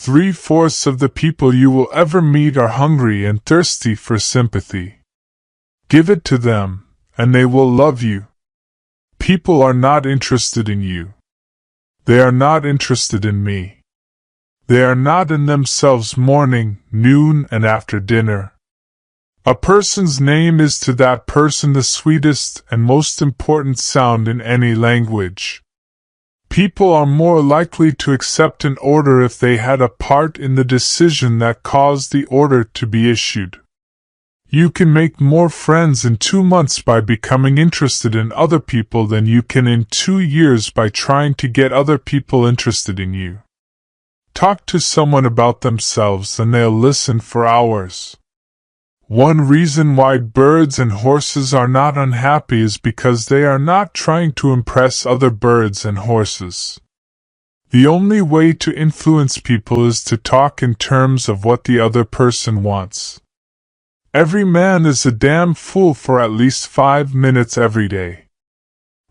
3/4 of the people you will ever meet are hungry and thirsty for sympathy. Give it to them, and they will love you. People are not interested in you. They are not interested in me. They are not in themselves morning, noon, and after dinner. A person's name is to that person the sweetest and most important sound in any language. People are more likely to accept an order if they had a part in the decision that caused the order to be issued. You can make more friends in 2 months by becoming interested in other people than you can in 2 years by trying to get other people interested in you. Talk to someone about themselves and they'll listen for hours. One reason why birds and horses are not unhappy is because they are not trying to impress other birds and horses. The only way to influence people is to talk in terms of what the other person wants. Every man is a damn fool for at least 5 minutes every day.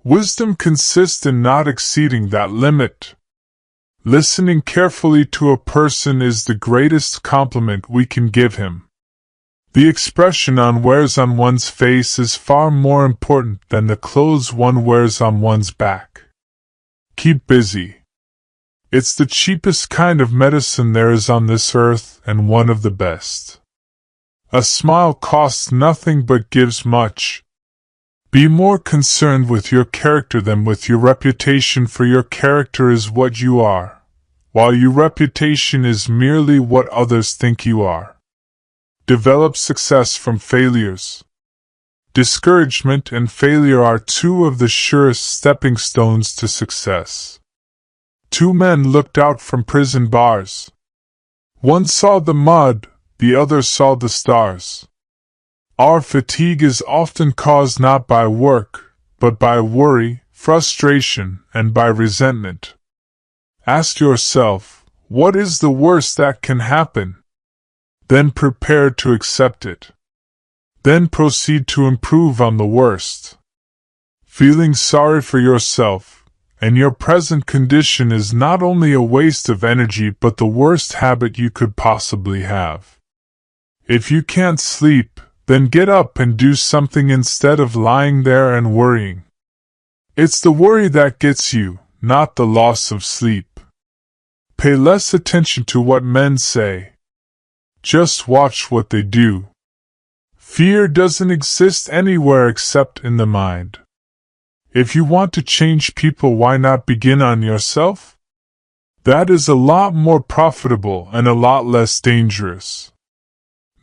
Wisdom consists in not exceeding that limit. Listening carefully to a person is the greatest compliment we can give him. The expression one wears on one's face is far more important than the clothes one wears on one's back. Keep busy. It's the cheapest kind of medicine there is on this earth and one of the best. A smile costs nothing but gives much. Be more concerned with your character than with your reputation, for your character is what you are, while your reputation is merely what others think you are. Develop success from failures. Discouragement and failure are 2 of the surest stepping stones to success. 2 men looked out from prison bars. One saw the mud, the other saw the stars. Our fatigue is often caused not by work, but by worry, frustration, and by resentment. Ask yourself, what is the worst that can happen? Then prepare to accept it. Then proceed to improve on the worst. Feeling sorry for yourself and your present condition is not only a waste of energy but the worst habit you could possibly have. If you can't sleep, then get up and do something instead of lying there and worrying. It's the worry that gets you, not the loss of sleep. Pay less attention to what men say. Just watch what they do. Fear doesn't exist anywhere except in the mind. If you want to change people, why not begin on yourself? That is a lot more profitable and a lot less dangerous.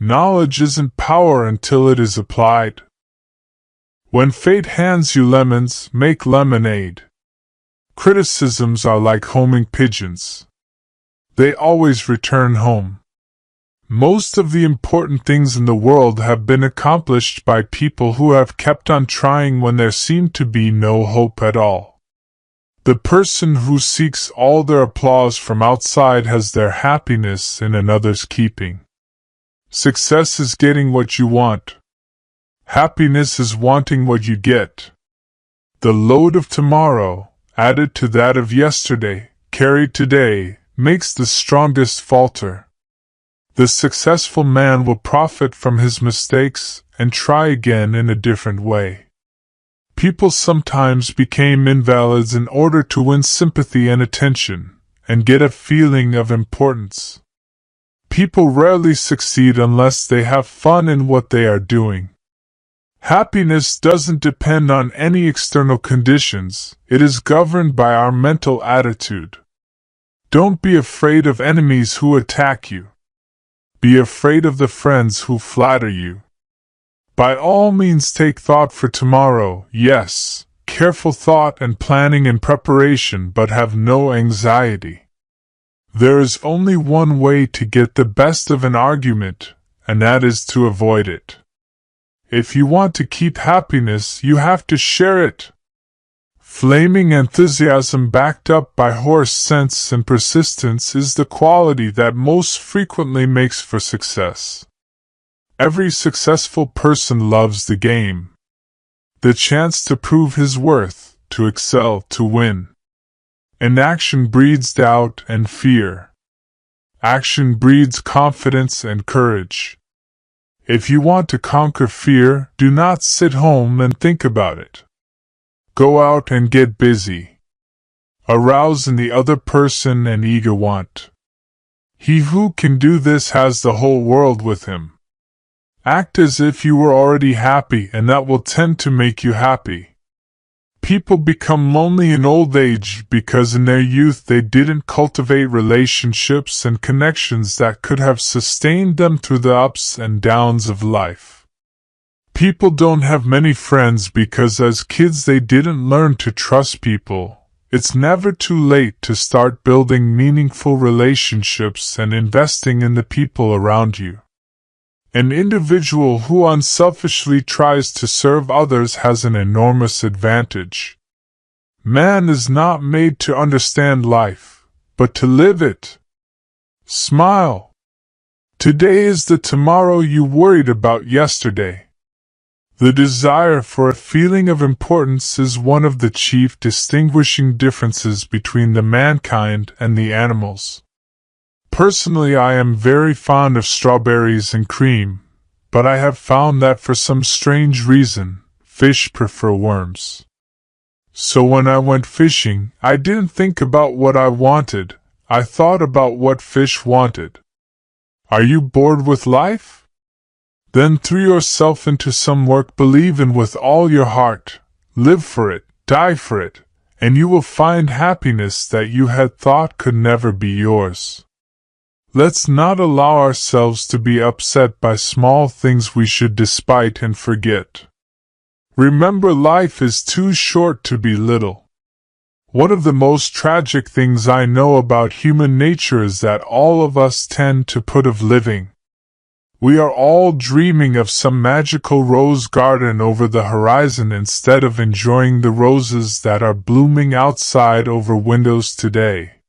Knowledge isn't power until it is applied. When fate hands you lemons, make lemonade. Criticisms are like homing pigeons. They always return home. Most of the important things in the world have been accomplished by people who have kept on trying when there seemed to be no hope at all. The person who seeks all their applause from outside has their happiness in another's keeping. Success is getting what you want. Happiness is wanting what you get. The load of tomorrow, added to that of yesterday, carried today, makes the strongest falter. The successful man will profit from his mistakes and try again in a different way. People sometimes became invalids in order to win sympathy and attention, and get a feeling of importance. People rarely succeed unless they have fun in what they are doing. Happiness doesn't depend on any external conditions, it is governed by our mental attitude. Don't be afraid of enemies who attack you. Be afraid of the friends who flatter you. By all means take thought for tomorrow, yes, careful thought and planning and preparation, but have no anxiety. There is only one way to get the best of an argument, and that is to avoid it. If you want to keep happiness, you have to share it. Flaming enthusiasm backed up by horse sense and persistence is the quality that most frequently makes for success. Every successful person loves the game. The chance to prove his worth, to excel, to win. Inaction breeds doubt and fear. Action breeds confidence and courage. If you want to conquer fear, do not sit home and think about it. Go out and get busy. Arouse in the other person an eager want. He who can do this has the whole world with him. Act as if you were already happy, and that will tend to make you happy. People become lonely in old age because in their youth they didn't cultivate relationships and connections that could have sustained them through the ups and downs of life. People don't have many friends because as kids they didn't learn to trust people. It's never too late to start building meaningful relationships and investing in the people around you. An individual who unselfishly tries to serve others has an enormous advantage. Man is not made to understand life, but to live it. Smile. Today is the tomorrow you worried about yesterday. The desire for a feeling of importance is one of the chief distinguishing differences between the mankind and the animals. Personally, I am very fond of strawberries and cream, but I have found that for some strange reason, fish prefer worms. So when I went fishing, I didn't think about what I wanted, I thought about what fish wanted. Are you bored with life? Then throw yourself into some work, believe in with all your heart, live for it, die for it, and you will find happiness that you had thought could never be yours. Let's not allow ourselves to be upset by small things we should despise and forget. Remember, life is too short to be little. One of the most tragic things I know about human nature is that all of us tend to put off living. We are all dreaming of some magical rose garden over the horizon instead of enjoying the roses that are blooming outside over windows today.